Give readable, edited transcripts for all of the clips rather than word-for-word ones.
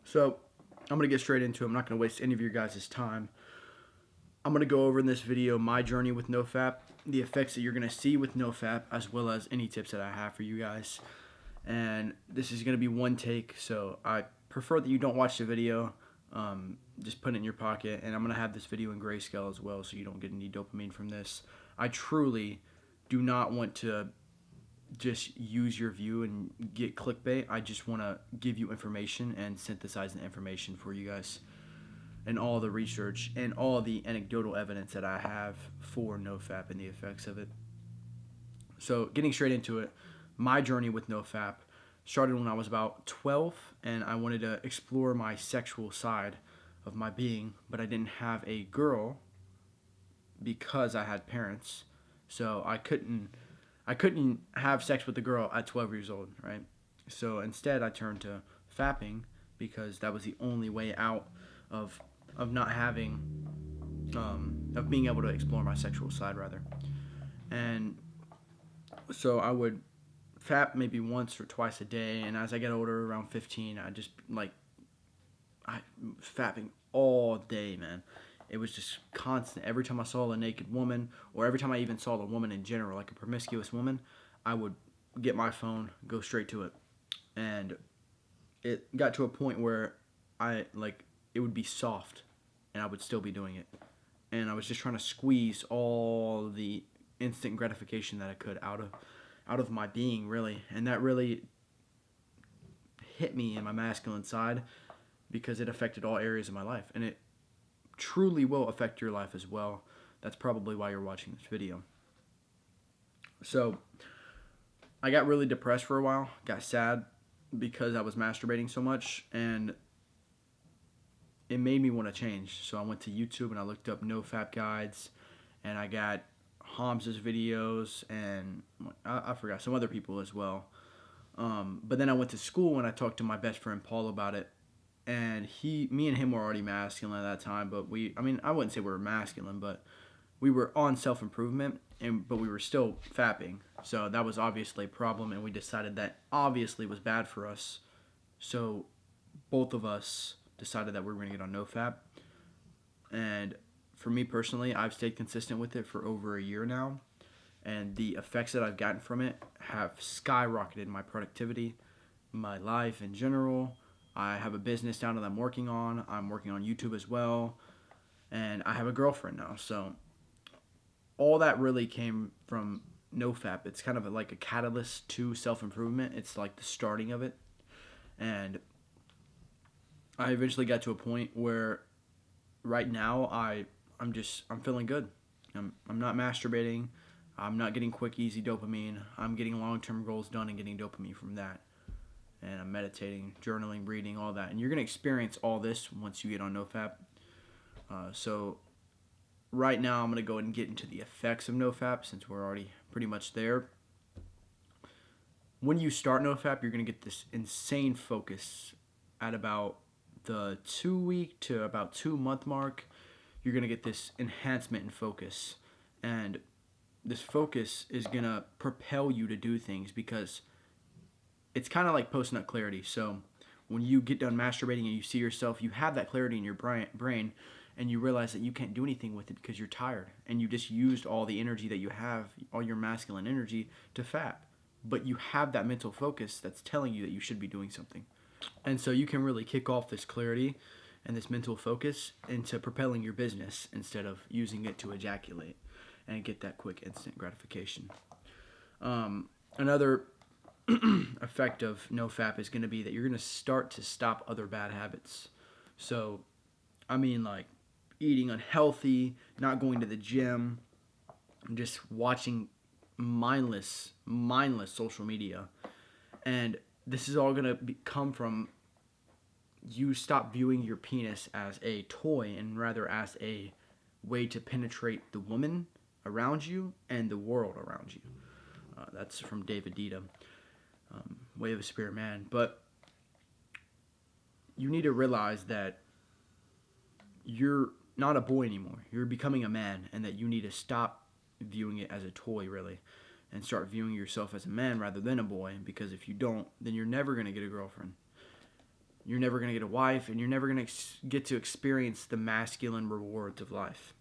So I'm going to get straight into it. I'm not going to waste any of your guys' time. I'm going to go over in this video my journey with NO-FAP, the effects that you're going to see with NO-FAP, as well as any tips that I have for you guys. And this is going to be one take, so I prefer that you don't watch the video. Just put it in your pocket, and I'm going to have this video in grayscale as well, so you don't get any dopamine from this. I truly do not want to just use your view and get clickbait. I just want to give you information and synthesize the information for you guys, and all the research and all the anecdotal evidence that I have for NO-FAP and the effects of it. So getting straight into it, my journey with NO-FAP started when I was about 12, and I wanted to explore my sexual side of my being, but I didn't have a girl because I had parents, so I couldn't have sex with a girl at 12 years old, right? So instead I turned to fapping because that was the only way out of not having of being able to explore my sexual side rather. And so I would fap maybe once or twice a day, and as I get older, around 15, I just fapping all day, man. It was just constant. Every time I saw a naked woman, or every time I even saw a woman in general, like a promiscuous woman, I would get my phone, go straight to it. And it got to a point where it would be soft, and I would still be doing it. And I was just trying to squeeze all the instant gratification that I could out of my being, really. And that really hit me in my masculine side because it affected all areas of my life, and it truly will affect your life as well. That's probably why you're watching this video. So I got really depressed for a while, got sad because I was masturbating so much, and it made me want to change. So I went to YouTube and I looked up NO-FAP guides, and I got Hamza's videos, and I forgot some other people as well. But then I went to school and I talked to my best friend Paul about it, and me and him were already masculine at that time, but I wouldn't say we were masculine, but we were on self-improvement, but we were still fapping. So that was obviously a problem, and we decided that obviously was bad for us. So both of us decided that we were going to get on NO-FAP. And for me personally, I've stayed consistent with it for over a year now, and the effects that I've gotten from it have skyrocketed my productivity, my life in general. I have a business now that I'm working on. I'm working on YouTube as well, and I have a girlfriend now. So all that really came from NO-FAP. It's kind of like a catalyst to self-improvement. It's like the starting of it. And I eventually got to a point where right now I'm feeling good. I'm not masturbating. I'm not getting quick, easy dopamine. I'm getting long-term goals done and getting dopamine from that. And I'm meditating, journaling, reading, all that. And you're going to experience all this once you get on NO-FAP. So right now I'm going to go ahead and get into the effects of NO-FAP since we're already pretty much there. When you start NO-FAP, you're going to get this insane focus at about the 2-week to about 2-month mark. You're going to get this enhancement in focus. And this focus is going to propel you to do things because it's kind of like post-nut clarity. So when you get done masturbating and you see yourself, you have that clarity in your brain, and you realize that you can't do anything with it because you're tired, and you just used all the energy that you have, all your masculine energy, to fap. But you have that mental focus that's telling you that you should be doing something. And so you can really kick off this clarity and this mental focus into propelling your business instead of using it to ejaculate and get that quick instant gratification. Another effect of NO-FAP is going to be that you're going to start to stop other bad habits. So, like eating unhealthy, not going to the gym, just watching mindless social media. And this is all going to come from you stop viewing your penis as a toy and rather as a way to penetrate the woman around you and the world around you. That's from David Dita. Way of a Spirit Man. But you need to realize that you're not a boy anymore. You're becoming a man, and that you need to stop viewing it as a toy, really, and start viewing yourself as a man rather than a boy, because if you don't, then you're never going to get a girlfriend. You're never going to get a wife, and you're never going to get to experience the masculine rewards of life.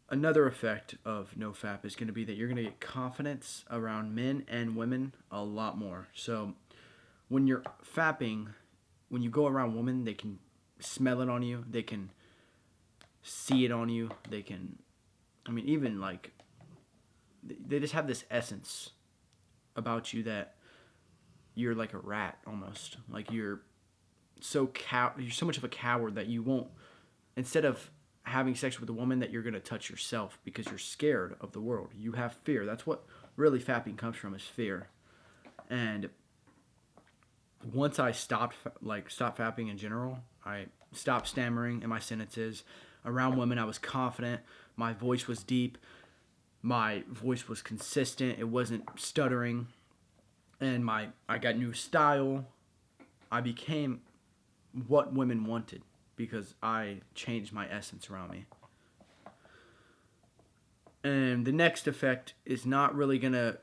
Another effect of NO-FAP is going to be that you're going to get confidence around men and women a lot more. So when you're fapping, when you go around women, they can smell it on you. They can see it on you. They can, even like, they just have this essence about you that you're like a rat almost. Like you're so much of a coward that you won't, instead of having sex with a woman, that you're going to touch yourself because you're scared of the world. You have fear. That's what really fapping comes from, is fear. And once I stopped fapping in general, I stopped stammering in my sentences. Around women, I was confident. My voice was deep. My voice was consistent. It wasn't stuttering. And I got new style. I became what women wanted because I changed my essence around me. And the next effect is not really going to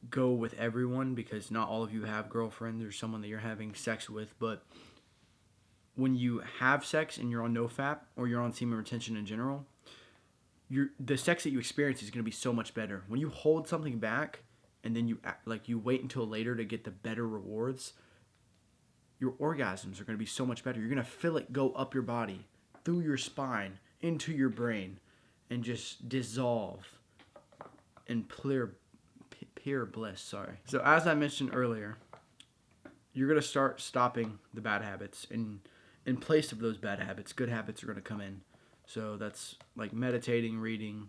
go with everyone because not all of you have girlfriends or someone that you're having sex with. But when you have sex and you're on NO-FAP or you're on semen retention in general, the sex that you experience is going to be so much better. When you hold something back and then you wait until later to get the better rewards, your orgasms are going to be so much better. You're going to feel it go up your body, through your spine, into your brain, and just dissolve in pure bliss. So as I mentioned earlier, you're going to start stopping the bad habits. And in place of those bad habits, good habits are going to come in. So that's like meditating, reading.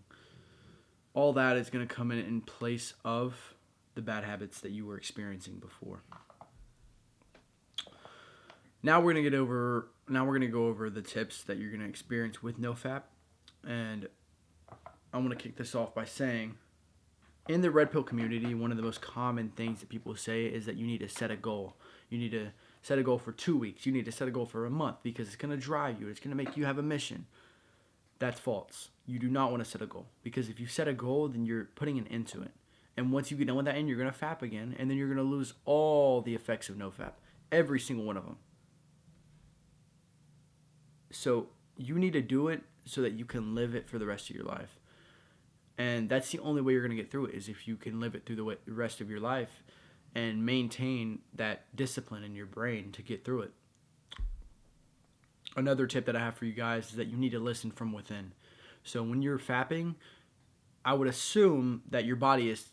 All that is going to come in place of the bad habits that you were experiencing before. Now we're going to go over the tips that you're going to experience with NO-FAP. And I want to kick this off by saying, in the red pill community, one of the most common things that people say is that you need to set a goal. You need to set a goal for 2 weeks. You need to set a goal for a month because it's going to drive you. It's going to make you have a mission. That's false. You do not want to set a goal, because if you set a goal, then you're putting an end to it. And once you get done with that end, you're going to FAP again, and then you're going to lose all the effects of NO-FAP, every single one of them. So you need to do it so that you can live it for the rest of your life. And that's the only way you're going to get through it, is if you can live it through the rest of your life and maintain that discipline in your brain to get through it. Another tip that I have for you guys is that you need to listen from within. So when you're fapping, I would assume that your body is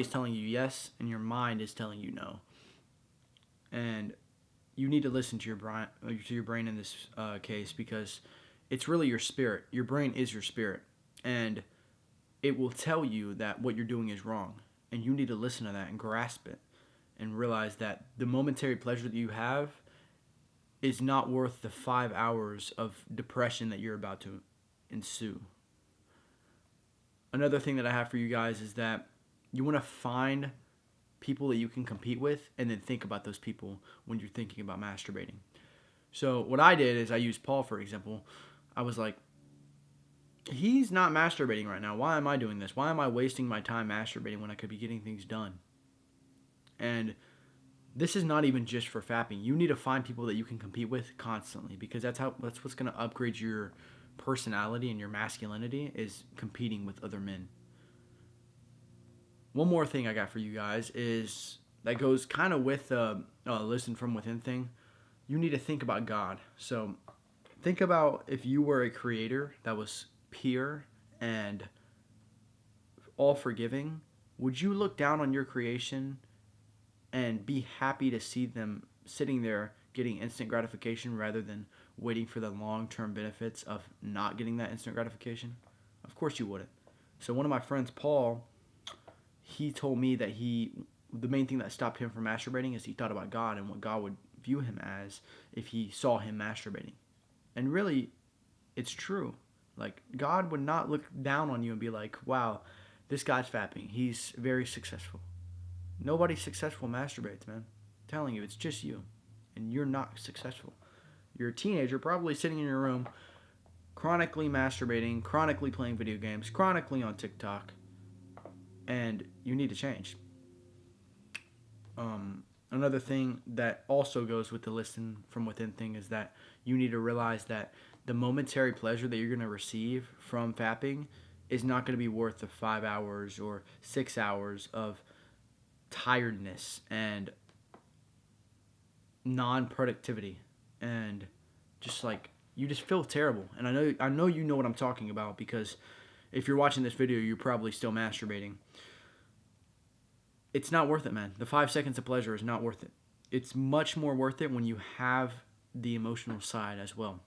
telling you yes and your mind is telling you no. And you need to listen to your brain in this case, because it's really your spirit. Your brain is your spirit, and it will tell you that what you're doing is wrong, and you need to listen to that and grasp it and realize that the momentary pleasure that you have is not worth the 5 hours of depression that you're about to ensue. Another thing that I have for you guys is that you want to find people that you can compete with, and then think about those people when you're thinking about masturbating. So what I did is I used Paul, for example. I was like, he's not masturbating right now. Why am I doing this? Why am I wasting my time masturbating when I could be getting things done? And this is not even just for fapping. You need to find people that you can compete with constantly, because that's what's going to upgrade your personality and your masculinity, is competing with other men. One more thing I got for you guys is that goes kind of with the listen from within thing. You need to think about God. So think about if you were a creator that was pure and all forgiving, would you look down on your creation and be happy to see them sitting there getting instant gratification rather than waiting for the long-term benefits of not getting that instant gratification? Of course you wouldn't. So one of my friends, Paul, he told me that the main thing that stopped him from masturbating is he thought about God and what God would view him as if he saw him masturbating. And really, it's true. Like, God would not look down on you and be like, wow, this guy's fapping. He's very successful. Nobody successful masturbates, man. I'm telling you, it's just you. And you're not successful. You're a teenager probably sitting in your room, chronically masturbating, chronically playing video games, chronically on TikTok. And you need to change. Another thing that also goes with the listen from within thing is that you need to realize that the momentary pleasure that you're going to receive from fapping is not going to be worth the 5 hours or 6 hours of tiredness and non-productivity, and just like you just feel terrible. And I know you know what I'm talking about, because if you're watching this video, you're probably still masturbating. It's not worth it, man. The 5 seconds of pleasure is not worth it. It's much more worth it when you have the emotional side as well.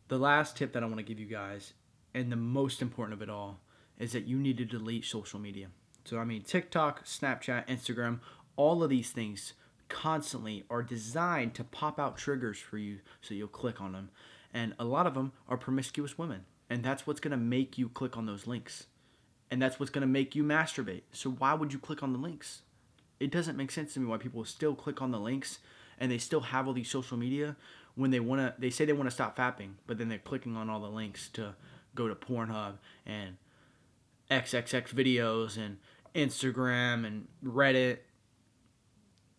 The last tip that I want to give you guys, and the most important of it all, is that you need to delete social media. So, I mean, TikTok, Snapchat, Instagram, all of these things constantly are designed to pop out triggers for you so you'll click on them. And a lot of them are promiscuous women. And that's what's going to make you click on those links. And that's what's going to make you masturbate. So why would you click on the links? It doesn't make sense to me why people still click on the links and they still have all these social media when they say they want to stop fapping, but then they're clicking on all the links to go to Pornhub and XXX videos and Instagram and Reddit.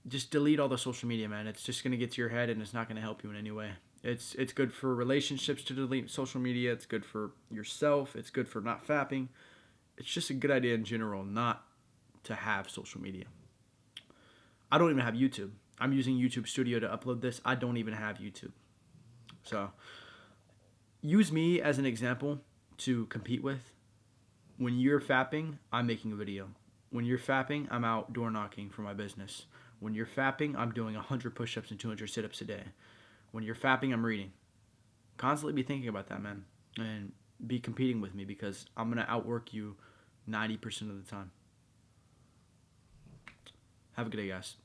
Just delete all the social media, man. It's just going to get to your head and it's not going to help you in any way. It's good for relationships to delete social media. It's good for yourself. It's good for not fapping. It's just a good idea in general not to have social media. I don't even have YouTube. I'm using YouTube Studio to upload this. I don't even have YouTube. So use me as an example to compete with. When you're fapping, I'm making a video. When you're fapping, I'm out door knocking for my business. When you're fapping, I'm doing 100 push-ups and 200 sit-ups a day. When you're fapping, I'm reading. Constantly be thinking about that, man. And be competing with me, because I'm going to outwork you 90% of the time. Have a good day, guys.